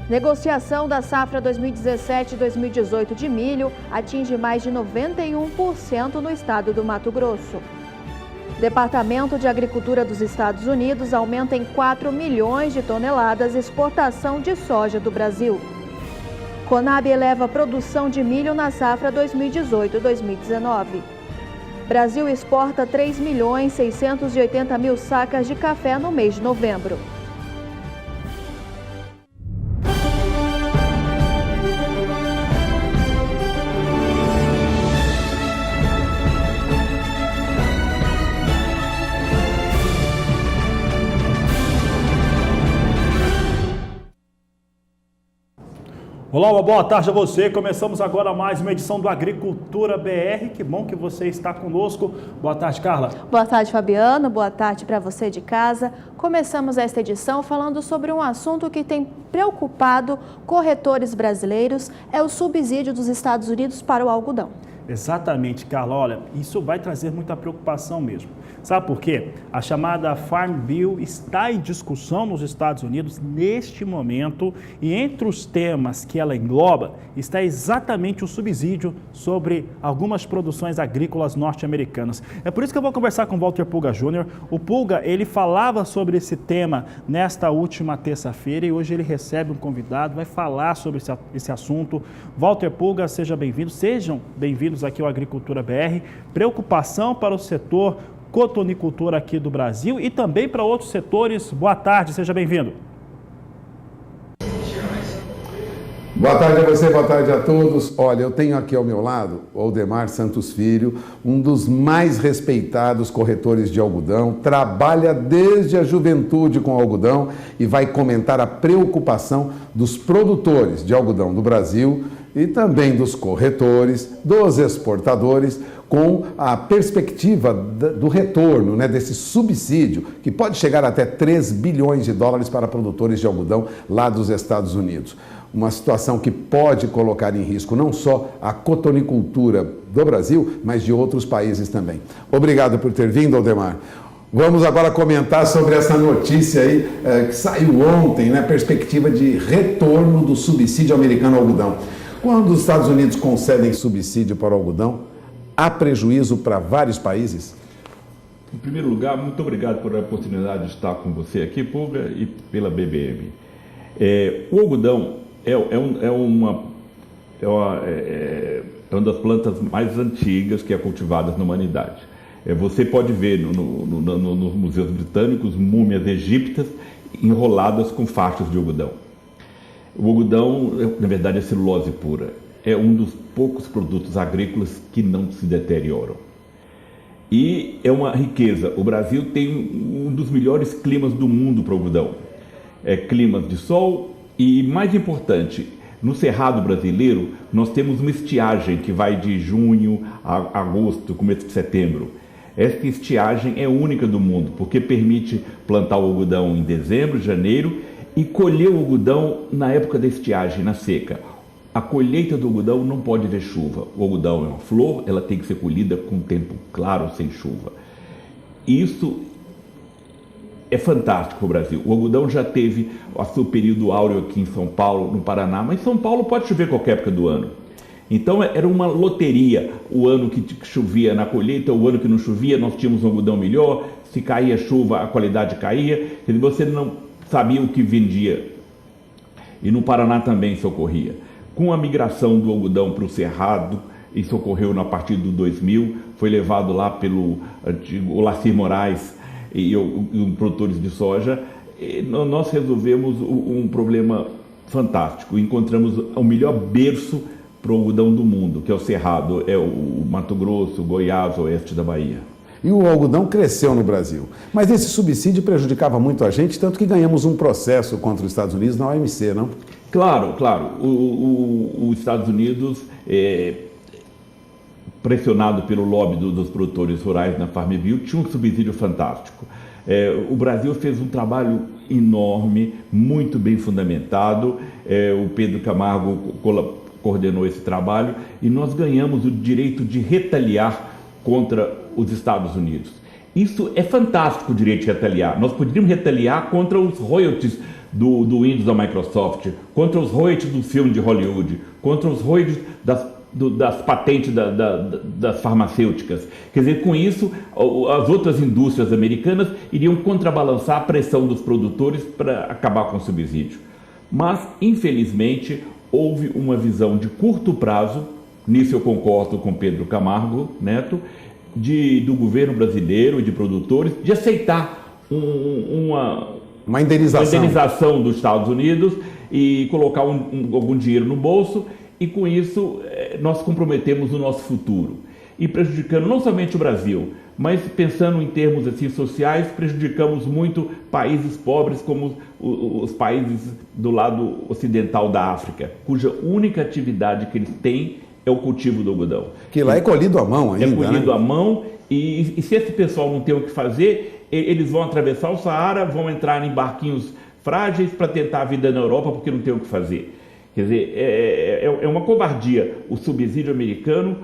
Negociação da safra 2017-2018 de milho atinge mais de 91% no estado do Mato Grosso. Departamento de Agricultura dos Estados Unidos aumenta em 4 milhões de toneladas a exportação de soja do Brasil. Conab eleva a produção de milho na safra 2018-2019. Brasil exporta 3.680.000 sacas de café no mês de novembro. Olá, uma boa tarde a você. Começamos agora mais uma edição do Agricultura BR. Que bom que você está conosco. Boa tarde, Carla. Boa tarde, Fabiano. Boa tarde para você de casa. Começamos esta edição falando sobre um assunto que tem preocupado corretores brasileiros, é o subsídio dos Estados Unidos para o algodão. Exatamente, Carla. Olha, isso vai trazer muita preocupação mesmo. Sabe por quê? A chamada Farm Bill está em discussão nos Estados Unidos neste momento e entre os temas que ela engloba está exatamente o subsídio sobre algumas produções agrícolas norte-americanas. É por isso que eu vou conversar com o Walter Pulga Jr. O Pulga, ele falava sobre esse tema nesta última terça-feira e hoje ele recebe um convidado, vai falar sobre esse assunto. Walter Pulga, seja bem-vindo. Sejam bem-vindos aqui ao Agricultura BR. Preocupação para o setor cotonicultura aqui do Brasil e também para outros setores. Boa tarde, seja bem-vindo. Boa tarde a você, boa tarde a todos. Olha, eu tenho aqui ao meu lado o Aldemar Santos Filho, um dos mais respeitados corretores de algodão, trabalha desde a juventude com algodão e vai comentar a preocupação dos produtores de algodão do Brasil e também dos corretores, dos exportadores, com a perspectiva do retorno, né, desse subsídio, que pode chegar até 3 bilhões de dólares para produtores de algodão lá dos Estados Unidos. Uma situação que pode colocar em risco não só a cotonicultura do Brasil, mas de outros países também. Obrigado por ter vindo, Aldemar. Vamos agora comentar sobre essa notícia aí que saiu ontem, né, perspectiva de retorno do subsídio americano ao algodão. Quando os Estados Unidos concedem subsídio para o algodão, há prejuízo para vários países? Em primeiro lugar, muito obrigado por a oportunidade de estar com você aqui, Pulga, e pela BBM. O algodão é uma das plantas mais antigas que é cultivada na humanidade. Você pode ver nos museus britânicos múmias egípcias enroladas com fachos de algodão. O algodão, na verdade, é celulose pura. É um dos poucos produtos agrícolas que não se deterioram. E é uma riqueza. O Brasil tem um dos melhores climas do mundo para o algodão. Climas de sol e, mais importante, no Cerrado brasileiro, nós temos uma estiagem que vai de junho a agosto, começo de setembro. Esta estiagem é única do mundo, porque permite plantar o algodão em dezembro, janeiro e colher o algodão na época da estiagem, na seca. A colheita do algodão não pode ver chuva. O algodão é uma flor, ela tem que ser colhida com tempo claro, sem chuva. Isso é fantástico para o Brasil. O algodão já teve o seu período áureo aqui em São Paulo, no Paraná, mas em São Paulo pode chover qualquer época do ano. Então era uma loteria. O ano que chovia na colheita, o ano que não chovia, nós tínhamos um algodão melhor. Se caía chuva, a qualidade caía. Você não sabia o que vendia. E no Paraná também isso ocorria. Com a migração do algodão para o Cerrado, isso ocorreu a partir do 2000, foi levado lá pelo Olacir Moraes e os produtores de soja, e nós resolvemos um problema fantástico. Encontramos o melhor berço para o algodão do mundo, que é o Cerrado, é o Mato Grosso, Goiás, oeste da Bahia. E o algodão cresceu no Brasil. Mas esse subsídio prejudicava muito a gente, tanto que ganhamos um processo contra os Estados Unidos na OMC, não? Claro. Os Estados Unidos, pressionado pelo lobby dos produtores rurais na Farm Bill, tinha um subsídio fantástico. O Brasil fez um trabalho enorme, muito bem fundamentado. O Pedro Camargo coordenou esse trabalho e nós ganhamos o direito de retaliar contra os Estados Unidos. Isso é fantástico, o direito de retaliar. Nós poderíamos retaliar contra os royalties do Windows da Microsoft, contra os royalties do filme de Hollywood, contra os royalties das patentes das farmacêuticas. Quer dizer, com isso, as outras indústrias americanas iriam contrabalançar a pressão dos produtores para acabar com o subsídio. Mas, infelizmente, houve uma visão de curto prazo, nisso eu concordo com Pedro Camargo Neto, do governo brasileiro e de produtores, de aceitar uma indenização dos Estados Unidos e colocar algum dinheiro no bolso, e com isso nós comprometemos o nosso futuro. E prejudicando não somente o Brasil, mas pensando em termos assim, sociais, prejudicamos muito países pobres como os países do lado ocidental da África, cuja única atividade que eles têm é o cultivo do algodão. Que lá é colhido à mão ainda, é colhido à mão, e se esse pessoal não tem o que fazer, eles vão atravessar o Saara, vão entrar em barquinhos frágeis para tentar a vida na Europa porque não tem o que fazer. Quer dizer, é uma covardia o subsídio americano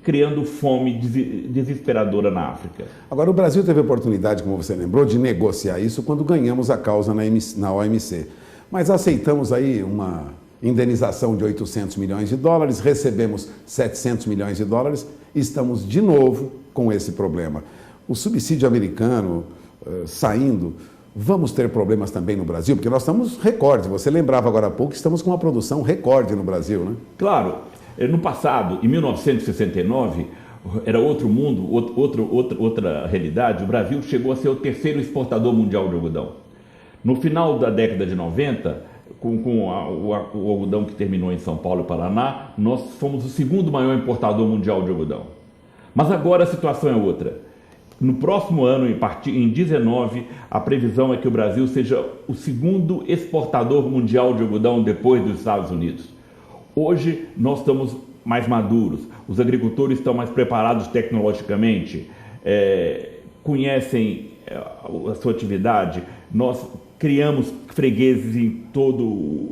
criando fome desesperadora na África. Agora, o Brasil teve a oportunidade, como você lembrou, de negociar isso quando ganhamos a causa na OMC. Mas aceitamos aí uma indenização de 800 milhões de dólares, recebemos 700 milhões de dólares e estamos de novo com esse problema. O subsídio americano saindo... Vamos ter problemas também no Brasil, porque nós estamos recorde. Você lembrava agora há pouco que estamos com uma produção recorde no Brasil, né? Claro. No passado, em 1969, era outro mundo, outra realidade. O Brasil chegou a ser o terceiro exportador mundial de algodão. No final da década de 90, com o algodão que terminou em São Paulo e Paraná, nós fomos o segundo maior importador mundial de algodão. Mas agora a situação é outra. No próximo ano, em 19, a previsão é que o Brasil seja o segundo exportador mundial de algodão depois dos Estados Unidos. Hoje, nós estamos mais maduros, os agricultores estão mais preparados tecnologicamente, conhecem a sua atividade. Nós criamos fregueses em toda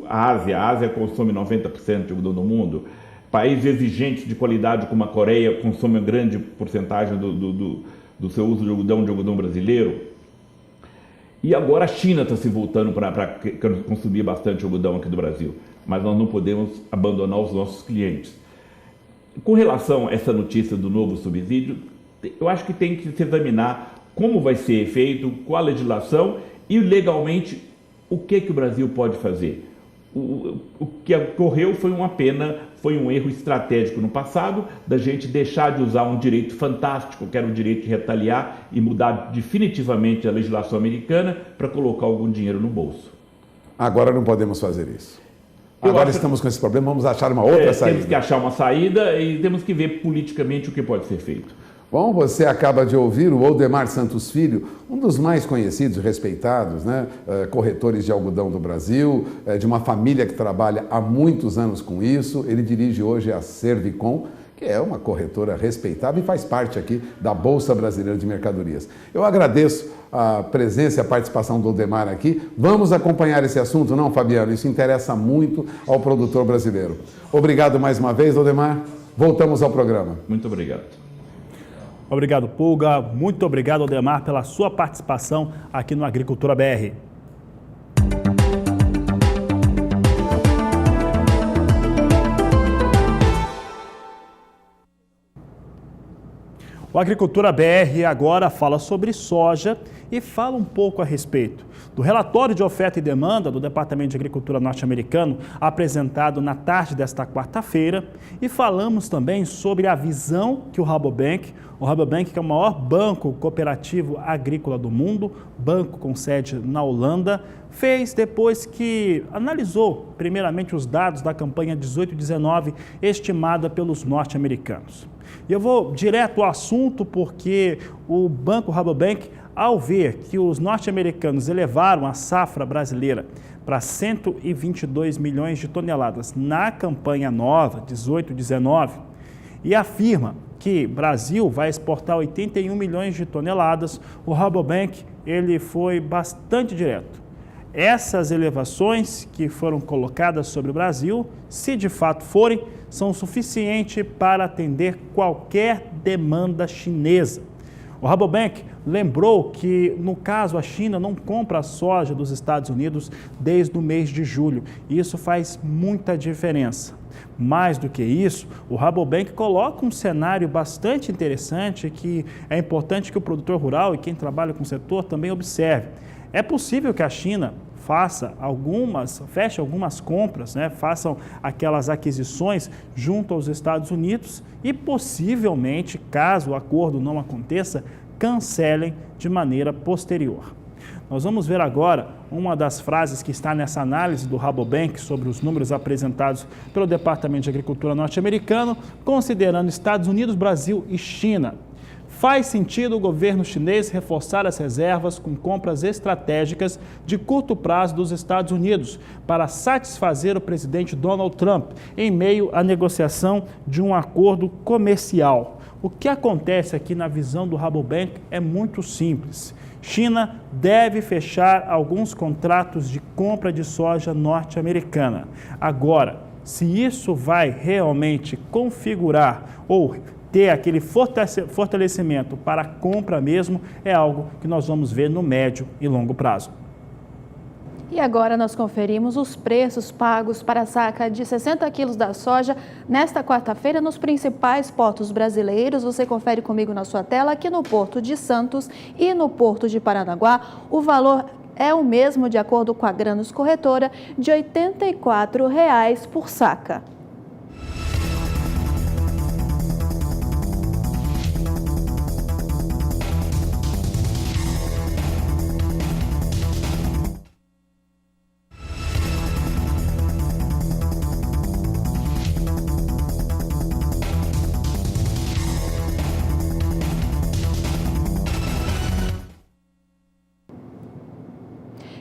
a Ásia. A Ásia consome 90% de algodão do mundo. Países exigentes de qualidade como a Coreia consomem grande porcentagem do seu uso de algodão brasileiro. E agora a China está se voltando para consumir bastante algodão aqui do Brasil. Mas nós não podemos abandonar os nossos clientes. Com relação a essa notícia do novo subsídio, eu acho que tem que se examinar como vai ser feito, qual a legislação e legalmente o que o Brasil pode fazer. O que ocorreu foi uma pena, foi um erro estratégico no passado, da gente deixar de usar um direito fantástico, que era o direito de retaliar, e mudar definitivamente a legislação americana para colocar algum dinheiro no bolso. Agora não podemos fazer isso. Agora estamos com esse problema, vamos achar uma outra saída. Temos que achar uma saída e temos que ver politicamente o que pode ser feito. Bom, você acaba de ouvir o Odemar Santos Filho, um dos mais conhecidos e respeitados, né? Corretores de algodão do Brasil, de uma família que trabalha há muitos anos com isso. Ele dirige hoje a Servicom, que é uma corretora respeitável e faz parte aqui da Bolsa Brasileira de Mercadorias. Eu agradeço a presença e a participação do Odemar aqui. Vamos acompanhar esse assunto, não, Fabiano? Isso interessa muito ao produtor brasileiro. Obrigado mais uma vez, Odemar. Voltamos ao programa. Muito obrigado. Obrigado, Pulga. Muito obrigado, Odemar, pela sua participação aqui no Agricultura BR. O Agricultura BR agora fala sobre soja e fala um pouco a respeito do relatório de oferta e demanda do Departamento de Agricultura norte-americano apresentado na tarde desta quarta-feira, e falamos também sobre a visão que o Rabobank, que é o maior banco cooperativo agrícola do mundo, banco com sede na Holanda, fez depois que analisou primeiramente os dados da campanha 18-19 estimada pelos norte-americanos. E eu vou direto ao assunto porque o Banco Rabobank, ao ver que os norte-americanos elevaram a safra brasileira para 122 milhões de toneladas na campanha nova, 18-19, e afirma que o Brasil vai exportar 81 milhões de toneladas, o Rabobank ele foi bastante direto. Essas elevações que foram colocadas sobre o Brasil, se de fato forem, são suficientes para atender qualquer demanda chinesa. O Rabobank lembrou que, no caso, a China não compra a soja dos Estados Unidos desde o mês de julho. E isso faz muita diferença. Mais do que isso, o Rabobank coloca um cenário bastante interessante que é importante que o produtor rural e quem trabalha com o setor também observe. É possível que a China feche algumas compras, façam aquelas aquisições junto aos Estados Unidos e possivelmente, caso o acordo não aconteça, cancelem de maneira posterior. Nós vamos ver agora uma das frases que está nessa análise do Rabobank sobre os números apresentados pelo Departamento de Agricultura norte-americano, considerando Estados Unidos, Brasil e China. Faz sentido o governo chinês reforçar as reservas com compras estratégicas de curto prazo dos Estados Unidos para satisfazer o presidente Donald Trump em meio à negociação de um acordo comercial. O que acontece aqui na visão do Rabobank é muito simples. China deve fechar alguns contratos de compra de soja norte-americana. Agora, se isso vai realmente configurar ou ter aquele fortalecimento para a compra mesmo, é algo que nós vamos ver no médio e longo prazo. E agora nós conferimos os preços pagos para a saca de 60 quilos da soja nesta quarta-feira nos principais portos brasileiros. Você confere comigo na sua tela, aqui no Porto de Santos e no Porto de Paranaguá. O valor é o mesmo, de acordo com a Grãos Corretora, de R$ 84,00 por saca.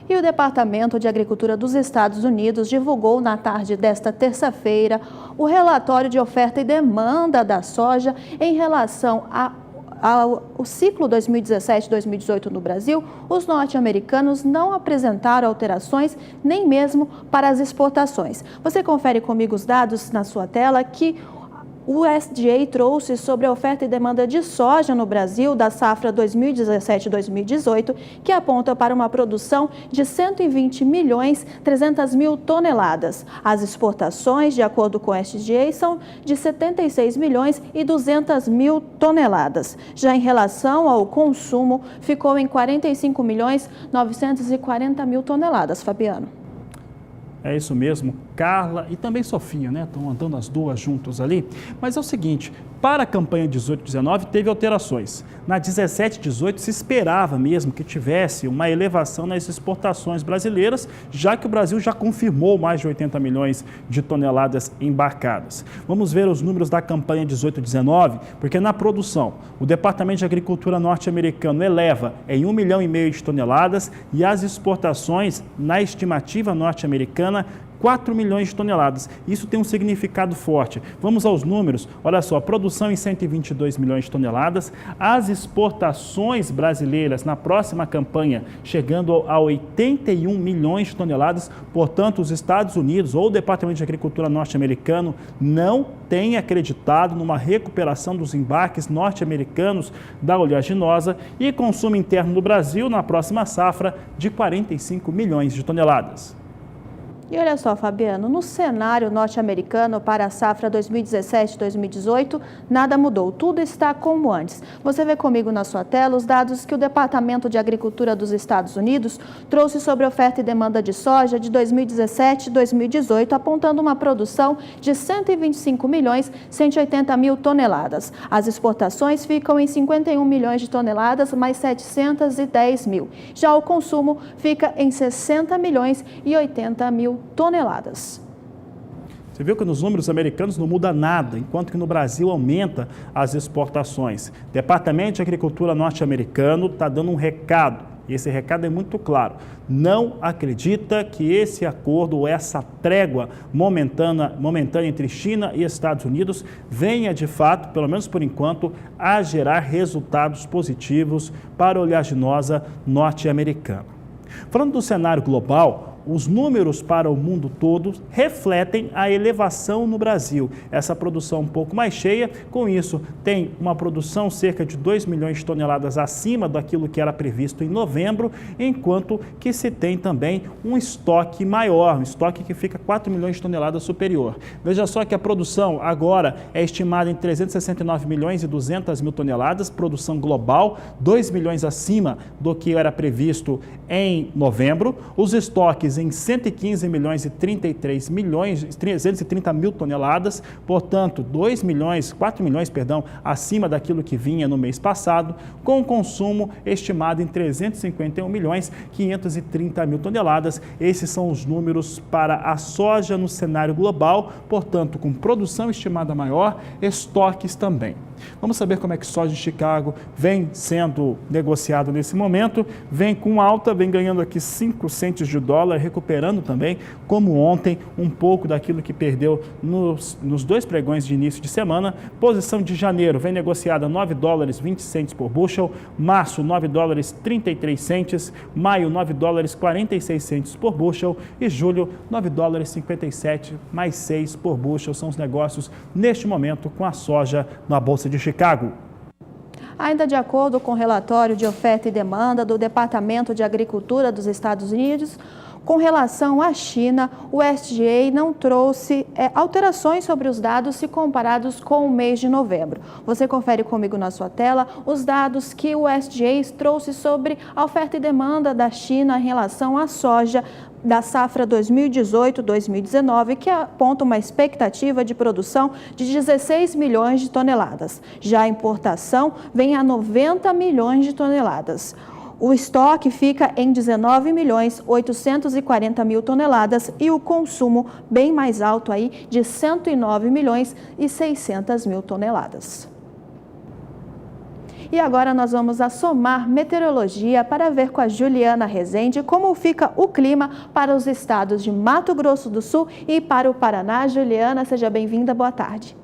E o Departamento de Agricultura dos Estados Unidos divulgou na tarde desta terça-feira o relatório de oferta e demanda da soja em relação ao ciclo 2017-2018 no Brasil. Os norte-americanos não apresentaram alterações nem mesmo para as exportações. Você confere comigo os dados na sua tela que o USDA trouxe sobre a oferta e demanda de soja no Brasil da safra 2017-2018, que aponta para uma produção de 120.300.000 toneladas. As exportações, de acordo com o USDA, são de 76.200.000 toneladas. Já em relação ao consumo, ficou em 45.940.000 toneladas. Fabiano. É isso mesmo, Carla e também Sofia, estão andando as duas juntas ali. Mas é o seguinte, para a campanha 18-19 teve alterações. Na 17-18 se esperava mesmo que tivesse uma elevação nas exportações brasileiras, já que o Brasil já confirmou mais de 80 milhões de toneladas embarcadas. Vamos ver os números da campanha 18-19, porque na produção o Departamento de Agricultura norte-americano eleva em 1,5 milhão de toneladas e as exportações na estimativa norte-americana 4 milhões de toneladas. Isso tem um significado forte. Vamos aos números. Olha só, produção em 122 milhões de toneladas, as exportações brasileiras na próxima campanha chegando a 81 milhões de toneladas. Portanto, os Estados Unidos ou o Departamento de Agricultura norte-americano não tem acreditado numa recuperação dos embarques norte-americanos da oleaginosa e consumo interno do Brasil na próxima safra de 45 milhões de toneladas. E olha só, Fabiano, no cenário norte-americano para a safra 2017-2018, nada mudou, tudo está como antes. Você vê comigo na sua tela os dados que o Departamento de Agricultura dos Estados Unidos trouxe sobre oferta e demanda de soja de 2017-2018, apontando uma produção de 125.180.000 toneladas. As exportações ficam em 51 milhões de toneladas, mais 710 mil. Já o consumo fica em 60.080.000 toneladas. Você viu que nos números americanos não muda nada, enquanto que no Brasil aumenta as exportações. O Departamento de Agricultura norte-americano está dando um recado, e esse recado é muito claro. Não acredita que esse acordo ou essa trégua momentânea entre China e Estados Unidos venha de fato, pelo menos por enquanto, a gerar resultados positivos para a oleaginosa norte-americana. Falando do cenário global, os números para o mundo todo refletem a elevação no Brasil. Essa produção um pouco mais cheia, com isso tem uma produção cerca de 2 milhões de toneladas acima daquilo que era previsto em novembro, enquanto que se tem também um estoque maior, um estoque que fica 4 milhões de toneladas superior. Veja só que a produção agora é estimada em 369 milhões e 200 mil toneladas, produção global, 2 milhões acima do que era previsto em novembro, os estoques em 115 milhões e 330 mil toneladas, portanto 4 milhões, acima daquilo que vinha no mês passado, com consumo estimado em 351 milhões 530 mil toneladas. Esses são os números para a soja no cenário global, portanto com produção estimada maior, estoques também. Vamos saber como é que soja de Chicago vem sendo negociado nesse momento. Vem com alta, vem ganhando aqui 5 centes de dólar, recuperando também, como ontem, um pouco daquilo que perdeu nos 2 pregões de início de semana. Posição de janeiro vem negociada 9 dólares 20 centes por bushel, março 9 dólares 33 centes, maio 9 dólares 46 centes por bushel e julho 9 dólares 57 mais 6 por bushel. São os negócios neste momento com a soja na Bolsa de Chicago. Ainda de acordo com o relatório de oferta e demanda do Departamento de Agricultura dos Estados Unidos, com relação à China, o USDA não trouxe alterações sobre os dados se comparados com o mês de novembro. Você confere comigo na sua tela os dados que o USDA trouxe sobre a oferta e demanda da China em relação à soja da safra 2018-2019, que aponta uma expectativa de produção de 16 milhões de toneladas. Já a importação vem a 90 milhões de toneladas. O estoque fica em 19 milhões 840 mil toneladas e o consumo bem mais alto aí de 109 milhões e 600 mil toneladas. E agora nós vamos assomar meteorologia para ver com a Juliana Rezende como fica o clima para os estados de Mato Grosso do Sul e para o Paraná. Juliana, seja bem-vinda, boa tarde.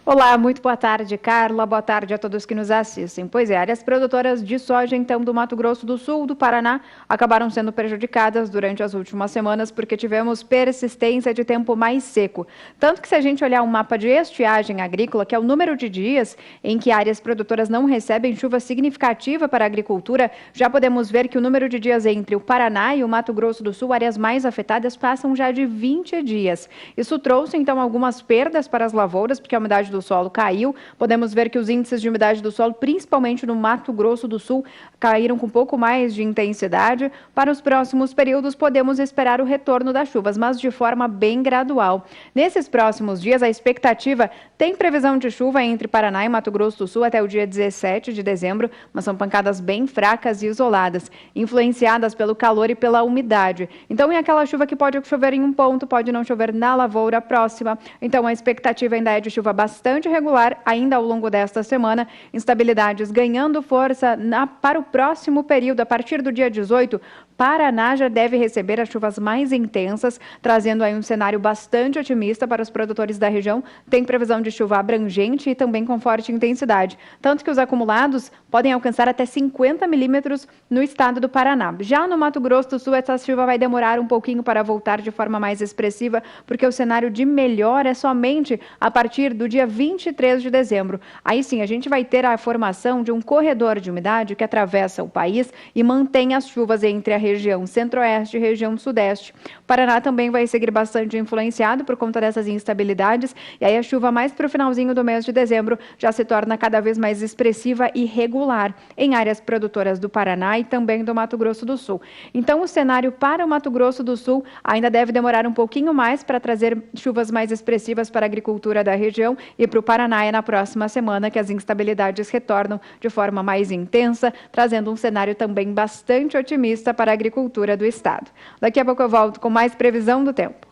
Olá, muito boa tarde, Carla. Boa tarde a todos que nos assistem. Pois é, áreas produtoras de soja, então, do Mato Grosso do Sul, do Paraná, acabaram sendo prejudicadas durante as últimas semanas porque tivemos persistência de tempo mais seco. Tanto que se a gente olhar um mapa de estiagem agrícola, que é o número de dias em que áreas produtoras não recebem chuva significativa para a agricultura, já podemos ver que o número de dias entre o Paraná e o Mato Grosso do Sul, áreas mais afetadas, passam já de 20 dias. Isso trouxe, então, algumas perdas para as lavouras, porque a umidade do solo caiu. Podemos ver que os índices de umidade do solo, principalmente no Mato Grosso do Sul, caíram com um pouco mais de intensidade. Para os próximos períodos, podemos esperar o retorno das chuvas, mas de forma bem gradual. Nesses próximos dias, a expectativa tem previsão de chuva entre Paraná e Mato Grosso do Sul até o dia 17 de dezembro, mas são pancadas bem fracas e isoladas, influenciadas pelo calor e pela umidade. Então, é aquela chuva que pode chover em um ponto, pode não chover na lavoura próxima. Então, a expectativa ainda é de chuva bastante regular ainda ao longo desta semana, instabilidades ganhando força para o próximo período. A partir do dia 18, Paraná já deve receber as chuvas mais intensas, trazendo aí um cenário bastante otimista para os produtores da região. Tem previsão de chuva abrangente e também com forte intensidade, tanto que os acumulados podem alcançar até 50 milímetros no estado do Paraná. Já no Mato Grosso do Sul, essa chuva vai demorar um pouquinho para voltar de forma mais expressiva, porque o cenário de melhora é somente a partir do dia 23 de dezembro. Aí sim, a gente vai ter a formação de um corredor de umidade que atravessa o país e mantém as chuvas entre a região centro-oeste e região sudeste. O Paraná também vai seguir bastante influenciado por conta dessas instabilidades, e aí a chuva mais para o finalzinho do mês de dezembro já se torna cada vez mais expressiva e regular em áreas produtoras do Paraná e também do Mato Grosso do Sul. Então, o cenário para o Mato Grosso do Sul ainda deve demorar um pouquinho mais para trazer chuvas mais expressivas para a agricultura da região, e para o Paraná é na próxima semana que as instabilidades retornam de forma mais intensa, trazendo um cenário também bastante otimista para a agricultura do estado. Daqui a pouco eu volto com mais previsão do tempo.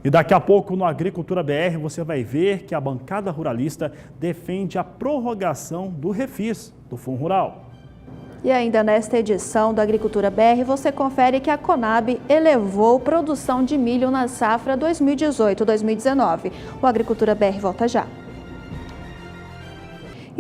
E daqui a pouco no Agricultura BR você vai ver que a bancada ruralista defende a prorrogação do refis do Fundo Rural. E ainda nesta edição do Agricultura BR, você confere que a Conab elevou produção de milho na safra 2018-2019. O Agricultura BR volta já.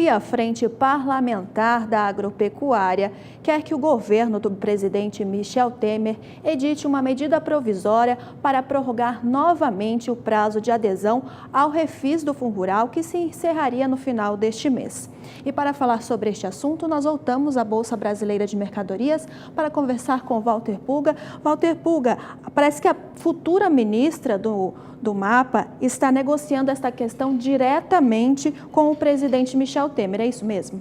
e a Frente Parlamentar da Agropecuária quer que o governo do presidente Michel Temer edite uma medida provisória para prorrogar novamente o prazo de adesão ao Refis do Fundo Rural, que se encerraria no final deste mês. E para falar sobre este assunto, nós voltamos à Bolsa Brasileira de Mercadorias para conversar com Walter Pulga. Walter Pulga, parece que a futura ministra do MAPA está negociando esta questão diretamente com o presidente Michel Temer, é isso mesmo?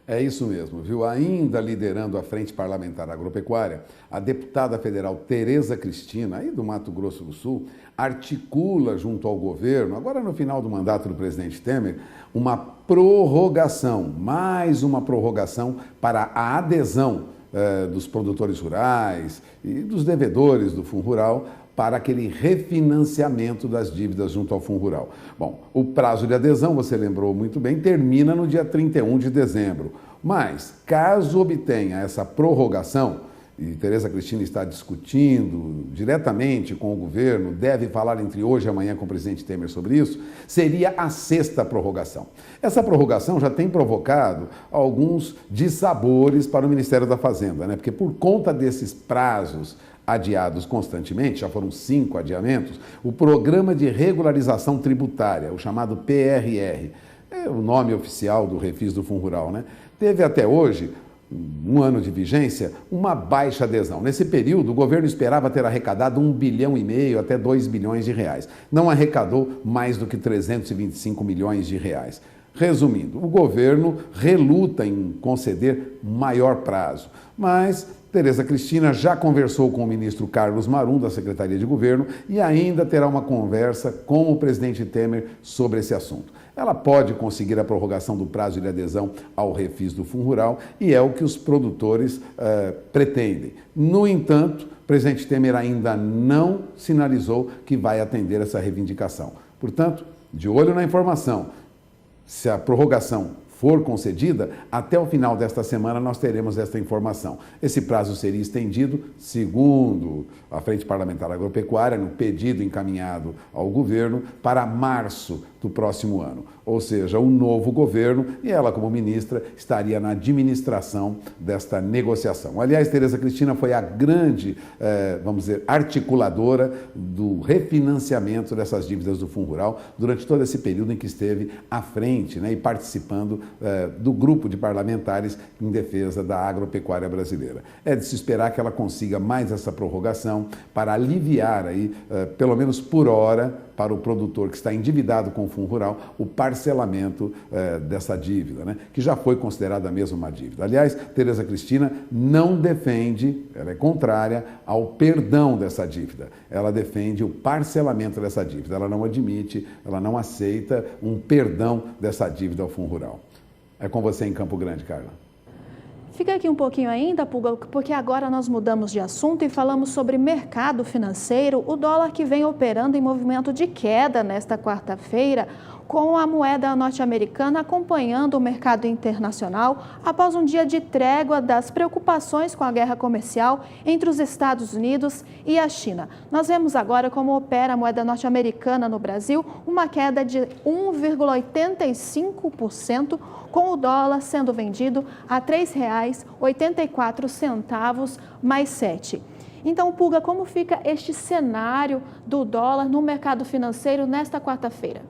É isso mesmo, viu? Ainda liderando a Frente Parlamentar Agropecuária, a deputada federal Tereza Cristina, aí do Mato Grosso do Sul, articula junto ao governo, agora no final do mandato do presidente Temer, uma prorrogação, mais uma prorrogação para a adesão dos produtores rurais e dos devedores do Fundo Rural para aquele refinanciamento das dívidas junto ao Fundo Rural. Bom, o prazo de adesão, você lembrou muito bem, termina no dia 31 de dezembro. Mas, caso obtenha essa prorrogação, e Tereza Cristina está discutindo diretamente com o governo, deve falar entre hoje e amanhã com o presidente Temer sobre isso, seria a 6ª prorrogação. Essa prorrogação já tem provocado alguns dissabores para o Ministério da Fazenda, né? Porque por conta desses prazos adiados constantemente, já foram 5 adiamentos, o Programa de Regularização Tributária, o chamado PRR, é o nome oficial do Refis do Fundo Rural, né? Teve até hoje, um ano de vigência, uma baixa adesão. Nesse período, o governo esperava ter arrecadado 1,5 bilhão até 2 bilhões de reais. Não arrecadou mais do que 325 milhões de reais. Resumindo, o governo reluta em conceder maior prazo, mas Tereza Cristina já conversou com o ministro Carlos Marum, da Secretaria de Governo, e ainda terá uma conversa com o presidente Temer sobre esse assunto. Ela pode conseguir a prorrogação do prazo de adesão ao Refis do Fundo Rural e é o que os produtores pretendem. No entanto, o presidente Temer ainda não sinalizou que vai atender essa reivindicação. Portanto, de olho na informação, se a prorrogação for concedida, até o final desta semana nós teremos esta informação. Esse prazo seria estendido, segundo a Frente Parlamentar Agropecuária, no pedido encaminhado ao governo, para março do próximo ano. Ou seja, o novo governo e ela, como ministra, estaria na administração desta negociação. Aliás, Tereza Cristina foi a grande, vamos dizer, articuladora do refinanciamento dessas dívidas do Fundo Rural durante todo esse período em que esteve à frente, né, e participando do grupo de parlamentares em defesa da agropecuária brasileira. É de se esperar que ela consiga mais essa prorrogação para aliviar aí, pelo menos por hora, para o produtor que está endividado com o Fundo Rural, o parcelamento dessa dívida, né, que já foi considerada mesmo uma dívida. Aliás, Tereza Cristina não defende, ela é contrária ao perdão dessa dívida. Ela defende o parcelamento dessa dívida. Ela não admite, ela não aceita um perdão dessa dívida ao Fundo Rural. É com você em Campo Grande, Carla. Fica aqui um pouquinho ainda, Pulga, porque agora nós mudamos de assunto e falamos sobre mercado financeiro. O dólar que vem operando em movimento de queda nesta quarta-feira, com a moeda norte-americana acompanhando o mercado internacional após um dia de trégua das preocupações com a guerra comercial entre os Estados Unidos e a China. Nós vemos agora como opera a moeda norte-americana no Brasil, uma queda de 1,85%, com o dólar sendo vendido a R$ 3,84 mais 7. Então, Pulga, como fica este cenário do dólar no mercado financeiro nesta quarta-feira?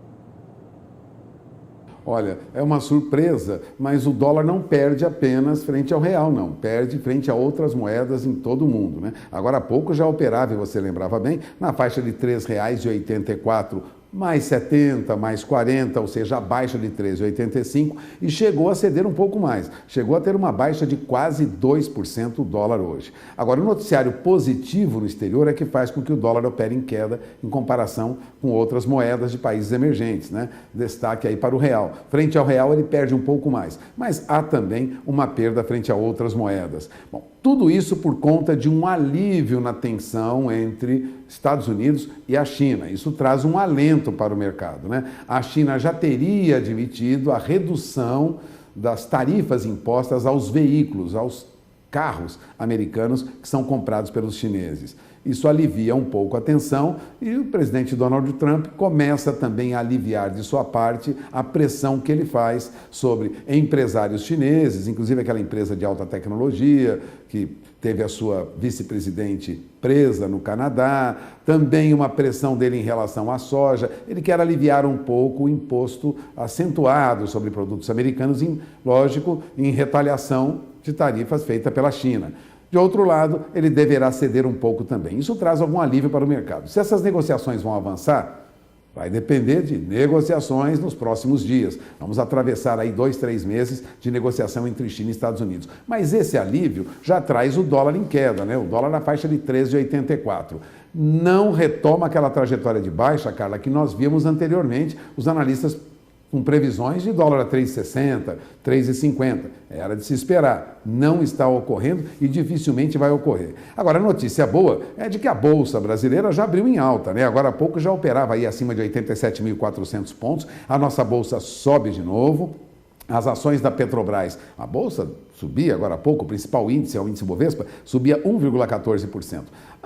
Olha, é uma surpresa, mas o dólar não perde apenas frente ao real, não. Perde frente a outras moedas em todo o mundo, né? Agora há pouco já operava, e você lembrava bem, na faixa de R$ 3,84, mais 70, mais 40, ou seja, a baixa de 13,85, e chegou a ceder um pouco mais. Chegou a ter uma baixa de quase 2% o dólar hoje. Agora, o noticiário positivo no exterior é que faz com que o dólar opere em queda em comparação com outras moedas de países emergentes, né? Destaque aí para o real. Frente ao real, ele perde um pouco mais, mas há também uma perda frente a outras moedas. Bom, tudo isso por conta de um alívio na tensão entre Estados Unidos e a China. Isso traz um alento para o mercado, né? A China já teria admitido a redução das tarifas impostas aos veículos, aos carros americanos que são comprados pelos chineses. Isso alivia um pouco a tensão e o presidente Donald Trump começa também a aliviar de sua parte a pressão que ele faz sobre empresários chineses, inclusive aquela empresa de alta tecnologia que teve a sua vice-presidente presa no Canadá, também uma pressão dele em relação à soja. Ele quer aliviar um pouco o imposto acentuado sobre produtos americanos, lógico, em retaliação de tarifas feitas pela China. De outro lado, ele deverá ceder um pouco também. Isso traz algum alívio para o mercado. Se essas negociações vão avançar, vai depender de negociações nos próximos dias. Vamos atravessar aí 2, 3 meses de negociação entre China e Estados Unidos. Mas esse alívio já traz o dólar em queda, né? O dólar na faixa de 13,84. Não retoma aquela trajetória de baixa, Carla, que nós vimos anteriormente, os analistas com previsões de dólar a 3,60, 3,50. Era de se esperar. Não está ocorrendo e dificilmente vai ocorrer. Agora, a notícia boa é de que a Bolsa brasileira já abriu em alta, né? Agora há pouco já operava aí acima de 87.400 pontos. A nossa Bolsa sobe de novo. As ações da Petrobras, a Bolsa subia agora há pouco, o principal índice, é o índice Bovespa, subia 1,14%.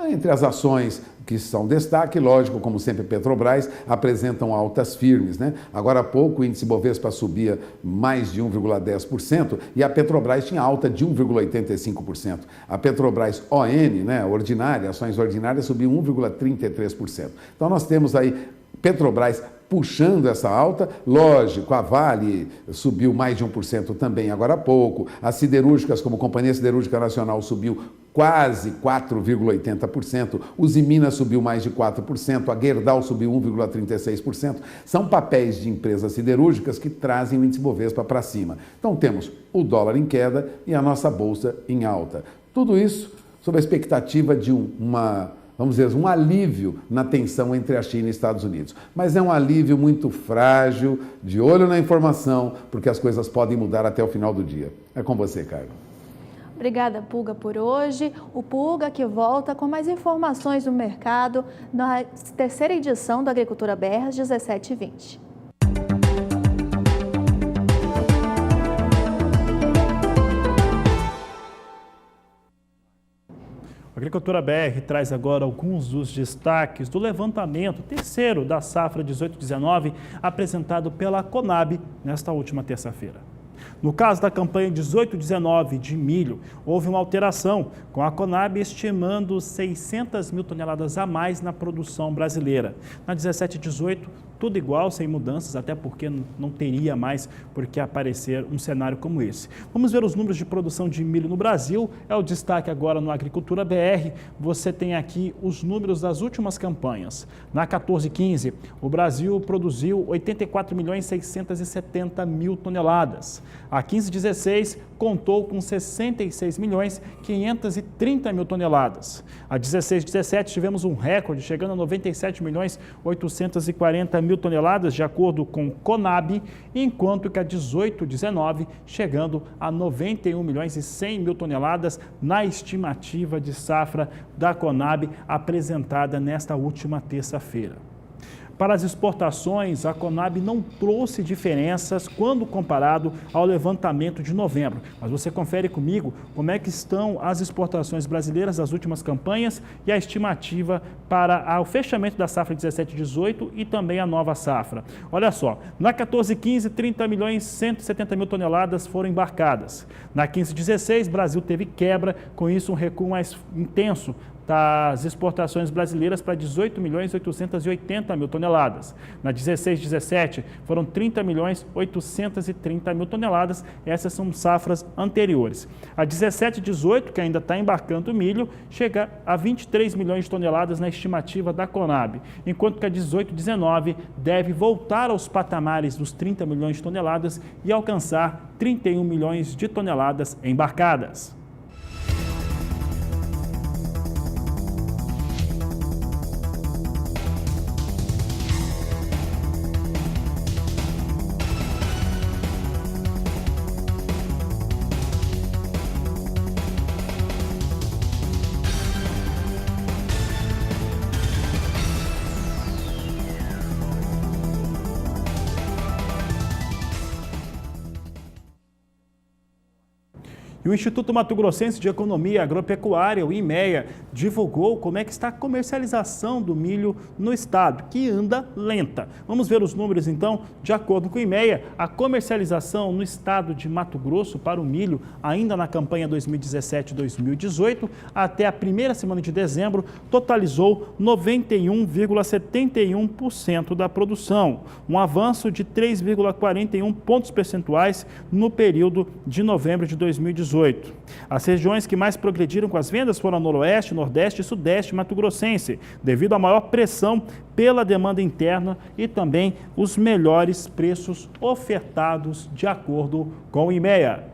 Entre as ações que são destaque, lógico, como sempre Petrobras, apresentam altas firmes, né? Agora há pouco o índice Bovespa subia mais de 1,10% e a Petrobras tinha alta de 1,85%. A Petrobras ON, né, ordinária, ações ordinárias, subiu 1,33%. Então nós temos aí Petrobras puxando essa alta, lógico, a Vale subiu mais de 1% também agora há pouco, as siderúrgicas, como Companhia Siderúrgica Nacional, subiu quase 4,80%, o Usiminas subiu mais de 4%, a Gerdau subiu 1,36%, são papéis de empresas siderúrgicas que trazem o índice Bovespa para cima. Então temos o dólar em queda e a nossa bolsa em alta. Tudo isso sob a expectativa de vamos dizer, um alívio na tensão entre a China e Estados Unidos. Mas é um alívio muito frágil, de olho na informação, porque as coisas podem mudar até o final do dia. É com você, Carla. Obrigada, Pulga, por hoje. O Pulga que volta com mais informações do mercado na terceira edição da Agricultura BR às 17h20. A Agricultura BR traz agora alguns dos destaques do levantamento terceiro da safra 18/19, apresentado pela Conab nesta última terça-feira. No caso da campanha 18/19 de milho, houve uma alteração, com a Conab estimando 600 mil toneladas a mais na produção brasileira. Na 17/18, tudo igual, sem mudanças, até porque não teria mais por que aparecer um cenário como esse. Vamos ver os números de produção de milho no Brasil, é o destaque agora no Agricultura BR. Você tem aqui os números das últimas campanhas. Na 14/15, o Brasil produziu 84.670.000 toneladas. A 15/16, contou com 66.530.000 toneladas. A 16/17, tivemos um recorde, chegando a 97.840.000 toneladas, de acordo com Conab, enquanto que a 18/19, chegando a 91.100.000 toneladas na estimativa de safra da Conab, apresentada nesta última terça-feira. Para as exportações, a Conab não trouxe diferenças quando comparado ao levantamento de novembro. Mas você confere comigo como é que estão as exportações brasileiras das últimas campanhas e a estimativa para o fechamento da safra 17/18 e também a nova safra. Olha só, na 14/15, 30.170.000 toneladas foram embarcadas. Na 15/16, Brasil teve quebra, com isso um recuo mais intenso das exportações brasileiras para 18.880.000 toneladas. Na 16/17, foram 30.830.000 toneladas, essas são safras anteriores. A 17/18, que ainda está embarcando milho, chega a 23 milhões de toneladas na estimativa da Conab, enquanto que a 18/19 deve voltar aos patamares dos 30 milhões de toneladas e alcançar 31 milhões de toneladas embarcadas. E o Instituto Mato Grossense de Economia Agropecuária, o IMEA, divulgou como é que está a comercialização do milho no estado, que anda lenta. Vamos ver os números então. De acordo com o IMEA, a comercialização no estado de Mato Grosso para o milho, ainda na campanha 2017-2018, até a primeira semana de dezembro, totalizou 91,71% da produção, um avanço de 3,41 pontos percentuais no período de novembro de 2018. As regiões que mais progrediram com as vendas foram a Noroeste, Nordeste e Sudeste mato-grossense, devido à maior pressão pela demanda interna e também os melhores preços ofertados de acordo com o IMEA.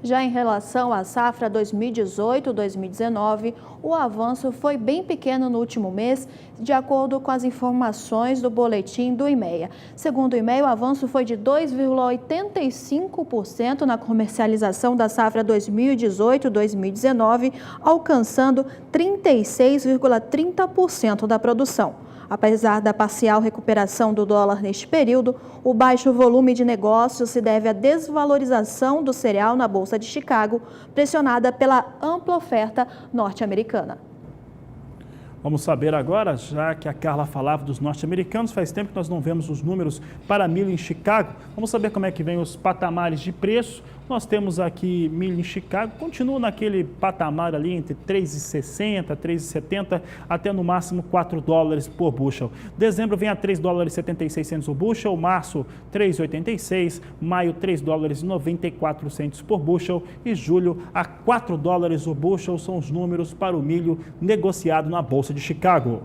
Já em relação à safra 2018-2019, o avanço foi bem pequeno no último mês, de acordo com as informações do boletim do IMEA. Segundo o IMEA, o avanço foi de 2,85% na comercialização da safra 2018-2019, alcançando 36,30% da produção. Apesar da parcial recuperação do dólar neste período, o baixo volume de negócios se deve à desvalorização do cereal na Bolsa de Chicago, pressionada pela ampla oferta norte-americana. Vamos saber agora, já que a Carla falava dos norte-americanos, faz tempo que nós não vemos os números para milho em Chicago. Vamos saber como é que vem os patamares de preço. Nós temos aqui milho em Chicago, continua naquele patamar ali entre 3,60, 3,70 até no máximo 4 dólares por bushel. Dezembro vem a 3 dólares e 76 centos o bushel, março 3,86, maio 3 dólares e 94 centos por bushel e julho a 4 dólares o bushel são os números para o milho negociado na Bolsa de Chicago.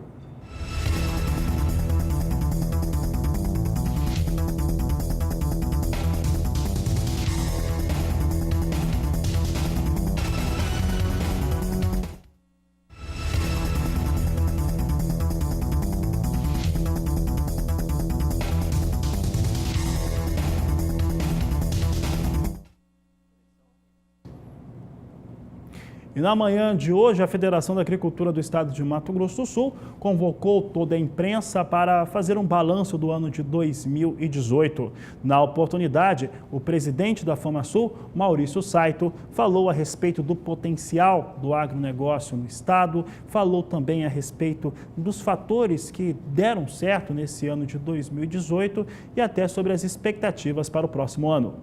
E na manhã de hoje, a Federação da Agricultura do Estado de Mato Grosso do Sul convocou toda a imprensa para fazer um balanço do ano de 2018. Na oportunidade, o presidente da FamaSul, Maurício Saito, falou a respeito do potencial do agronegócio no estado, falou também a respeito dos fatores que deram certo nesse ano de 2018 e até sobre as expectativas para o próximo ano.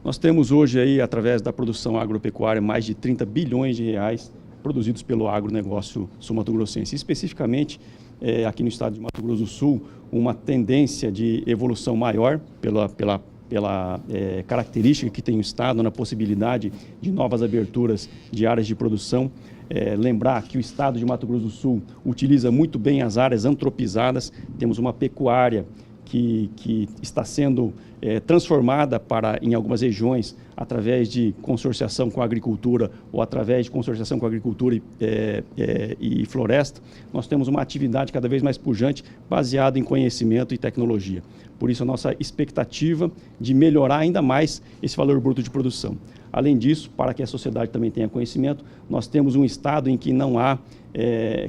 Nós temos hoje aí, através da produção agropecuária, mais de 30 bilhões de reais produzidos pelo agronegócio sul-mato-grossense. Especificamente, aqui no estado de Mato Grosso do Sul, uma tendência de evolução maior pela característica que tem o estado na possibilidade de novas aberturas de áreas de produção. Lembrar que o estado de Mato Grosso do Sul utiliza muito bem as áreas antropizadas, temos uma pecuária que está sendo transformada em algumas regiões através de consorciação com a agricultura ou através de consorciação com a agricultura e floresta. Nós temos uma atividade cada vez mais pujante baseada em conhecimento e tecnologia. Por isso, a nossa expectativa de melhorar ainda mais esse valor bruto de produção. Além disso, para que a sociedade também tenha conhecimento, nós temos um estado em que não há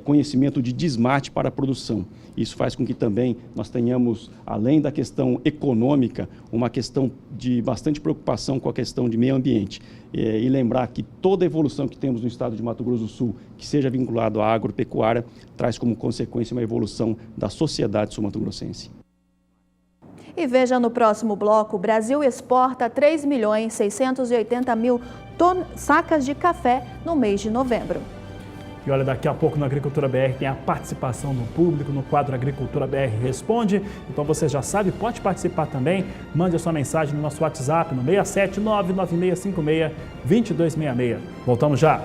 conhecimento de desmate para a produção. Isso faz com que também nós tenhamos, além da questão econômica, uma questão de bastante preocupação com a questão de meio ambiente. E lembrar que toda a evolução que temos no estado de Mato Grosso do Sul, que seja vinculado à agropecuária, traz como consequência uma evolução da sociedade sul-mato-grossense. E veja no próximo bloco, o Brasil exporta 3.680.000 sacas de café no mês de novembro. E olha, daqui a pouco no Agricultura BR tem a participação do público no quadro Agricultura BR Responde. Então você já sabe, pode participar também. Mande a sua mensagem no nosso WhatsApp no 67996562266. Voltamos já.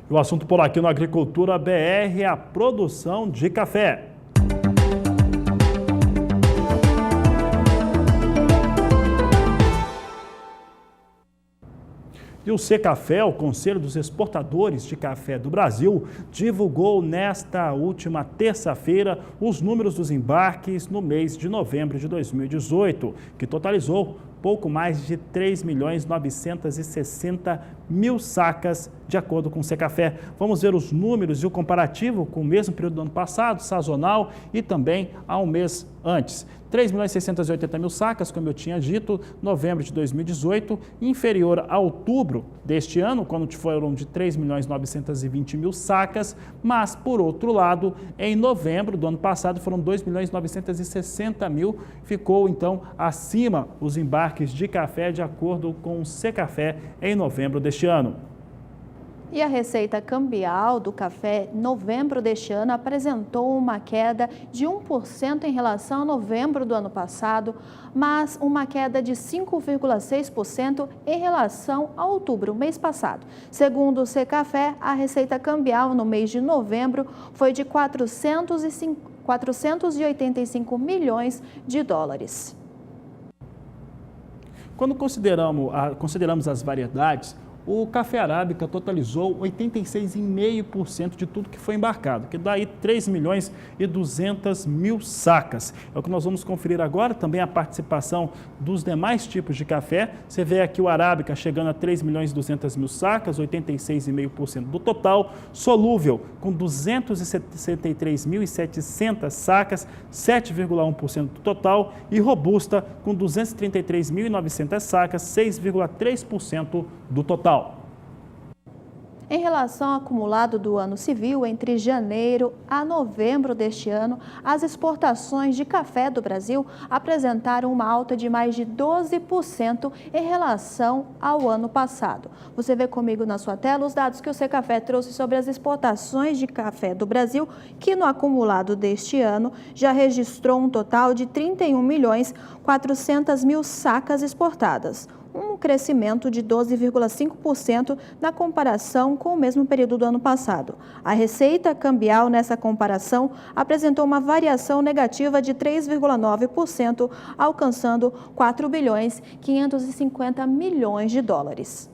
E o assunto por aqui no Agricultura BR é a produção de café. E o Secafé, o Conselho dos Exportadores de Café do Brasil, divulgou nesta última terça-feira os números dos embarques no mês de novembro de 2018, que totalizou pouco mais de 3.960.000 sacas, de acordo com o Secafé. Vamos ver os números e o comparativo com o mesmo período do ano passado, sazonal, e também há um mês antes. 3.680.000 sacas, como eu tinha dito, novembro de 2018, inferior a outubro deste ano, quando foram de 3.920.000 sacas, mas, por outro lado, em novembro do ano passado foram 2.960.000, ficou então acima os embarques de café, de acordo com o Secafé, em novembro deste ano. E a receita cambial do café em novembro deste ano apresentou uma queda de 1% em relação a novembro do ano passado, mas uma queda de 5,6% em relação a outubro, mês passado. Segundo o Secafé, a receita cambial no mês de novembro foi de 485 milhões de dólares. Quando consideramos as variedades, o café arábica totalizou 86,5% de tudo que foi embarcado, que dá aí 3.200.000 sacas. É o que nós vamos conferir agora, também a participação dos demais tipos de café. Você vê aqui o arábica chegando a 3.200.000 sacas, 86,5% do total. Solúvel, com 263.700 sacas, 7,1% do total. E robusta, com 233.900 sacas, 6,3% do total. Em relação ao acumulado do ano civil, entre janeiro a novembro deste ano, as exportações de café do Brasil apresentaram uma alta de mais de 12% em relação ao ano passado. Você vê comigo na sua tela os dados que o Secafé trouxe sobre as exportações de café do Brasil, que no acumulado deste ano já registrou um total de 31.400.000 sacas exportadas, um crescimento de 12,5% na comparação com o mesmo período do ano passado. A receita cambial nessa comparação apresentou uma variação negativa de 3,9%, alcançando 4.550 milhões de dólares.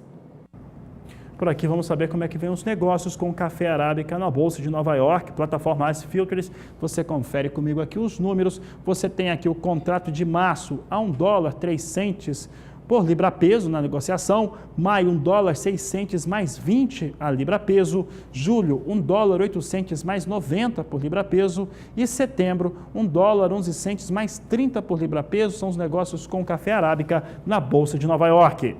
Por aqui vamos saber como é que vem os negócios com o café arábica na Bolsa de Nova York, plataforma Ice Futures. Você confere comigo aqui os números. Você tem aqui o contrato de março a $1,03 por libra-peso na negociação, maio $1,06 mais 20 a libra-peso, julho $1,08 mais 90 por libra-peso e setembro $1,11 mais 30 por libra-peso. São os negócios com café arábica na Bolsa de Nova York.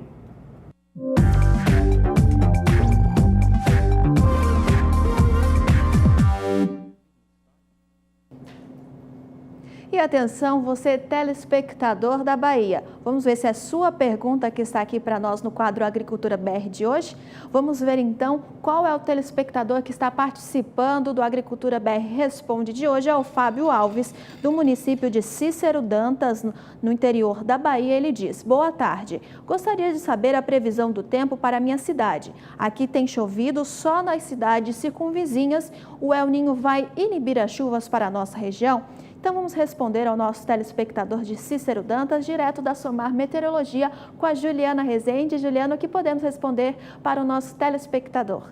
E atenção, você telespectador da Bahia. Vamos ver se é a sua pergunta que está aqui para nós no quadro Agricultura BR de hoje. Vamos ver então qual é o telespectador que está participando do Agricultura BR Responde de hoje. É o Fábio Alves, do município de Cícero Dantas, no interior da Bahia. Ele diz: boa tarde, gostaria de saber a previsão do tempo para a minha cidade. Aqui tem chovido só nas cidades circunvizinhas. O El Ninho vai inibir as chuvas para a nossa região? Então vamos responder ao nosso telespectador de Cícero Dantas, direto da Somar Meteorologia, com a Juliana Rezende. Juliana, o que podemos responder para o nosso telespectador?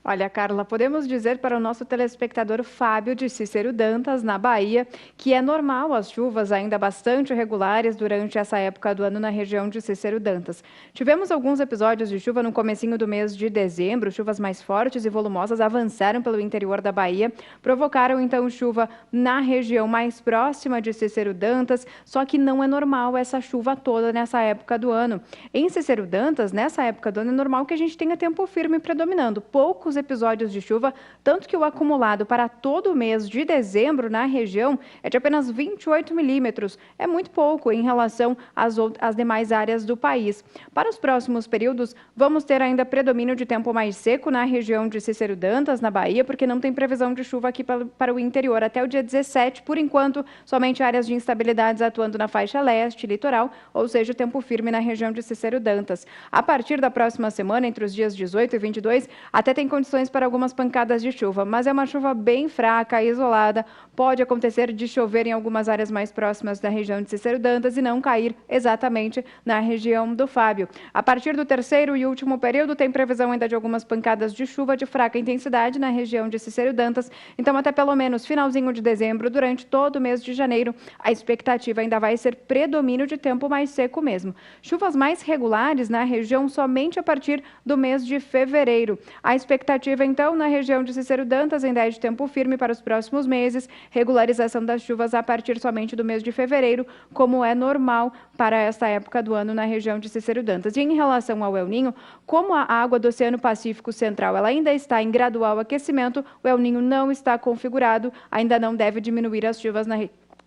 Olha, Carla, podemos dizer para o nosso telespectador Fábio de Cícero Dantas, na Bahia, que é normal as chuvas ainda bastante irregulares durante essa época do ano na região de Cícero Dantas. Tivemos alguns episódios de chuva no comecinho do mês de dezembro, chuvas mais fortes e volumosas avançaram pelo interior da Bahia, provocaram então chuva na região mais próxima de Cícero Dantas, só que não é normal essa chuva toda nessa época do ano. Em Cícero Dantas, nessa época do ano, é normal que a gente tenha tempo firme predominando, poucos episódios de chuva, tanto que o acumulado para todo o mês de dezembro na região é de apenas 28 milímetros. É muito pouco em relação às demais áreas do país. Para os próximos períodos, vamos ter ainda predomínio de tempo mais seco na região de Cícero Dantas, na Bahia, porque não tem previsão de chuva aqui para o interior até o dia 17. Por enquanto, somente áreas de instabilidades atuando na faixa leste, litoral, ou seja, o tempo firme na região de Cícero Dantas. A partir da próxima semana, entre os dias 18 e 22, até tem condições condições para algumas pancadas de chuva, mas é uma chuva bem fraca, isolada. Pode acontecer de chover em algumas áreas mais próximas da região de Cícero Dantas e não cair exatamente na região do Fábio. A partir do terceiro e último período, tem previsão ainda de algumas pancadas de chuva de fraca intensidade na região de Cícero Dantas. Então, até pelo menos finalzinho de dezembro, durante todo o mês de janeiro, a expectativa ainda vai ser predomínio de tempo mais seco mesmo. Chuvas mais regulares na região somente a partir do mês de fevereiro. A expectativa, então, na região de Cícero Dantas ainda é de tempo firme para os próximos meses, regularização das chuvas a partir somente do mês de fevereiro, como é normal para esta época do ano na região de Cícero Dantas. E em relação ao El Niño, como a água do Oceano Pacífico Central ela ainda está em gradual aquecimento, o El Niño não está configurado, ainda não deve diminuir as chuvas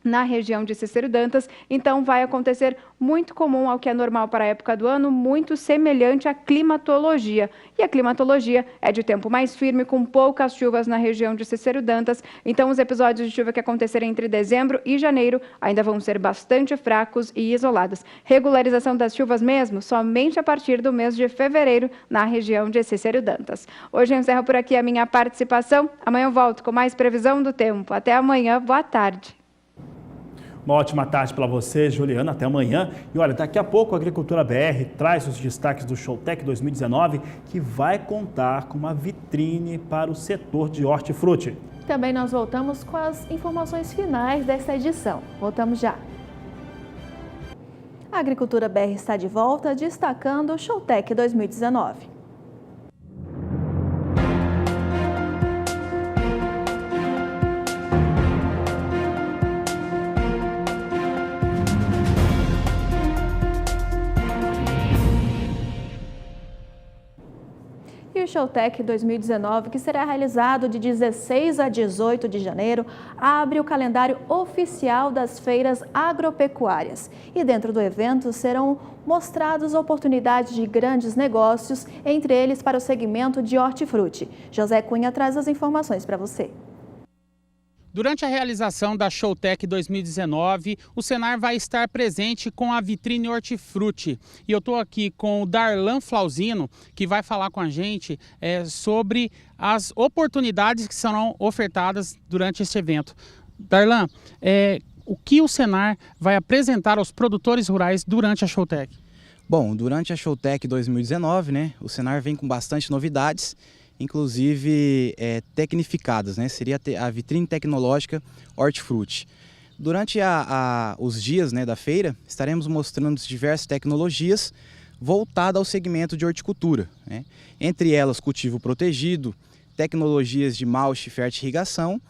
na região de Cícero Dantas, então vai acontecer muito comum ao que é normal para a época do ano, muito semelhante à climatologia. E a climatologia é de tempo mais firme, com poucas chuvas na região de Cícero Dantas, então os episódios de chuva que acontecerem entre dezembro e janeiro ainda vão ser bastante fracos e isolados. Regularização das chuvas mesmo, somente a partir do mês de fevereiro na região de Cícero Dantas. Hoje eu encerro por aqui a minha participação, amanhã eu volto com mais previsão do tempo. Até amanhã, boa tarde. Uma ótima tarde para você, Juliana. Até amanhã. E olha, daqui a pouco a Agricultura BR traz os destaques do Showtech 2019, que vai contar com uma vitrine para o setor de hortifruti. Também nós voltamos com as informações finais desta edição. Voltamos já. A Agricultura BR está de volta, destacando o Showtech 2019. O Showtech 2019, que será realizado de 16 a 18 de janeiro, abre o calendário oficial das feiras agropecuárias. E dentro do evento serão mostradas oportunidades de grandes negócios, entre eles para o segmento de hortifruti. José Cunha traz as informações para você. Durante a realização da Showtech 2019, o Senar vai estar presente com a vitrine Hortifruti. E eu estou aqui com o Darlan Flauzino, que vai falar com a gente sobre as oportunidades que serão ofertadas durante este evento. Darlan, o que o Senar vai apresentar aos produtores rurais durante a Showtech? Bom, durante a Showtech 2019, o Senar vem com bastante novidades, inclusive tecnificadas, seria a vitrine tecnológica Hortifruti. Durante os dias da feira, estaremos mostrando diversas tecnologias voltadas ao segmento de horticultura, entre elas cultivo protegido, tecnologias de mulch e fertirrigação,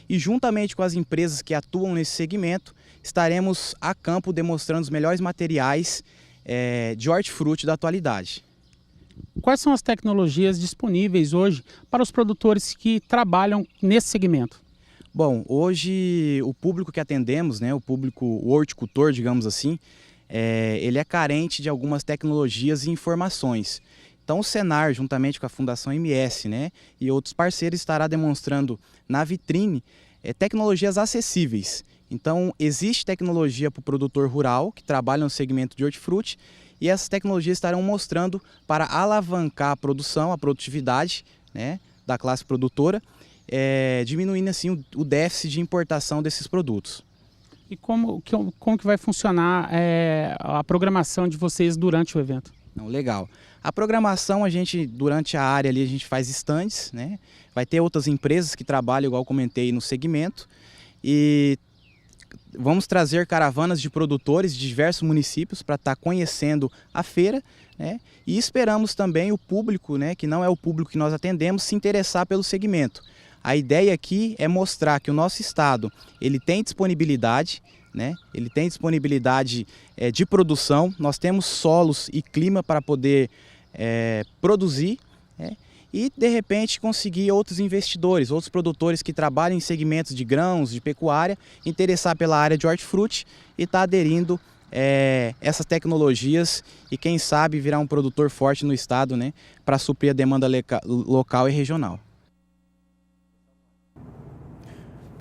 e juntamente com as empresas que atuam nesse segmento, estaremos a campo demonstrando os melhores materiais de hortifruti da atualidade. Quais são as tecnologias disponíveis hoje para os produtores que trabalham nesse segmento? Bom, hoje o público que atendemos, o horticultor, digamos assim, ele é carente de algumas tecnologias e informações. Então o Senar, juntamente com a Fundação MS, e outros parceiros, estará demonstrando na vitrine tecnologias acessíveis. Então existe tecnologia para o produtor rural que trabalha no segmento de hortifruti, e essas tecnologias estarão mostrando para alavancar a produção, a produtividade da classe produtora, diminuindo assim o déficit de importação desses produtos. E como que vai funcionar a programação de vocês durante o evento? Legal. A programação, durante a área ali, a gente faz estandes, vai ter outras empresas que trabalham, igual eu comentei, no segmento, e vamos trazer caravanas de produtores de diversos municípios para estar conhecendo a feira, e esperamos também o público, que não é o público que nós atendemos, se interessar pelo segmento. A ideia aqui é mostrar que o nosso estado ele tem disponibilidade, de produção, nós temos solos e clima para poder produzir, e de repente conseguir outros investidores, outros produtores que trabalham em segmentos de grãos, de pecuária, interessar pela área de hortifruti e estar aderindo essas tecnologias e quem sabe virar um produtor forte no estado, para suprir a demanda local e regional.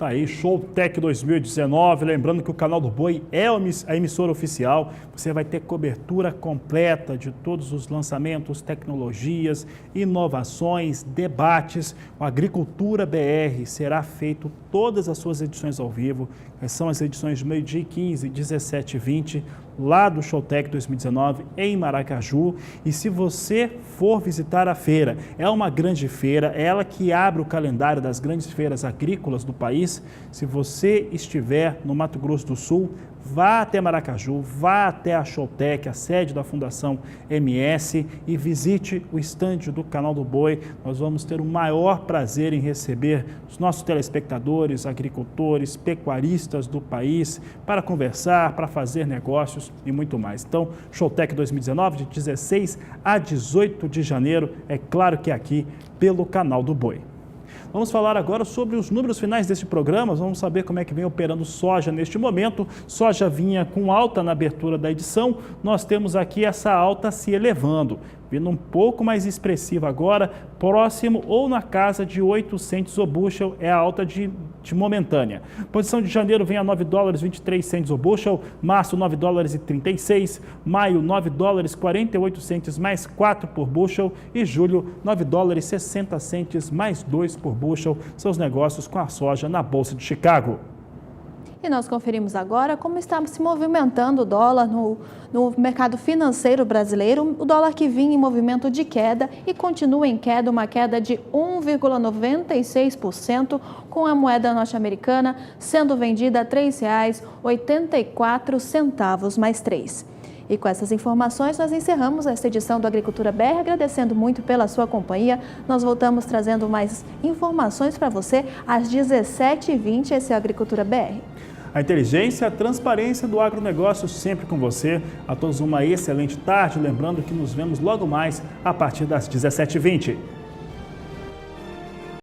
Tá aí, Showtech 2019, lembrando que o Canal do Boi é a emissora oficial, você vai ter cobertura completa de todos os lançamentos, tecnologias, inovações, debates. O Agricultura BR será feito todas as suas edições ao vivo, são as edições de meio-dia 15, 17 e 20, lá do Showtech 2019 em Maracaju. E se você for visitar a feira, é uma grande feira, é ela que abre o calendário das grandes feiras agrícolas do país. Se você estiver no Mato Grosso do Sul, vá até Maracaju, vá até a Showtech, a sede da Fundação MS, e visite o estande do Canal do Boi. Nós vamos ter o maior prazer em receber os nossos telespectadores, agricultores, pecuaristas do país, para conversar, para fazer negócios e muito mais. Então, Showtech 2019, de 16 a 18 de janeiro, é claro que é aqui pelo Canal do Boi. Vamos falar agora sobre os números finais deste programa, vamos saber como é que vem operando soja neste momento. Soja vinha com alta na abertura da edição, nós temos aqui essa alta se elevando, vindo um pouco mais expressiva agora, próximo ou na casa de 800 o bushel, é a alta de momentânea. Posição de janeiro vem a 9 dólares 23 centes o bushel, março 9 dólares e 36, maio 9 dólares 48 centes mais 4 por bushel e julho 9 dólares 60 centes mais 2 por bushel. Seus negócios com a soja na Bolsa de Chicago. E nós conferimos agora como está se movimentando o dólar no mercado financeiro brasileiro. O dólar que vinha em movimento de queda e continua em queda, uma queda de 1,96%, com a moeda norte-americana sendo vendida a R$ 3,84 mais 3. E com essas informações, nós encerramos esta edição do Agricultura BR, agradecendo muito pela sua companhia. Nós voltamos trazendo mais informações para você às 17h20, esse é o Agricultura BR. A inteligência e a transparência do agronegócio sempre com você. A todos uma excelente tarde, lembrando que nos vemos logo mais a partir das 17h20.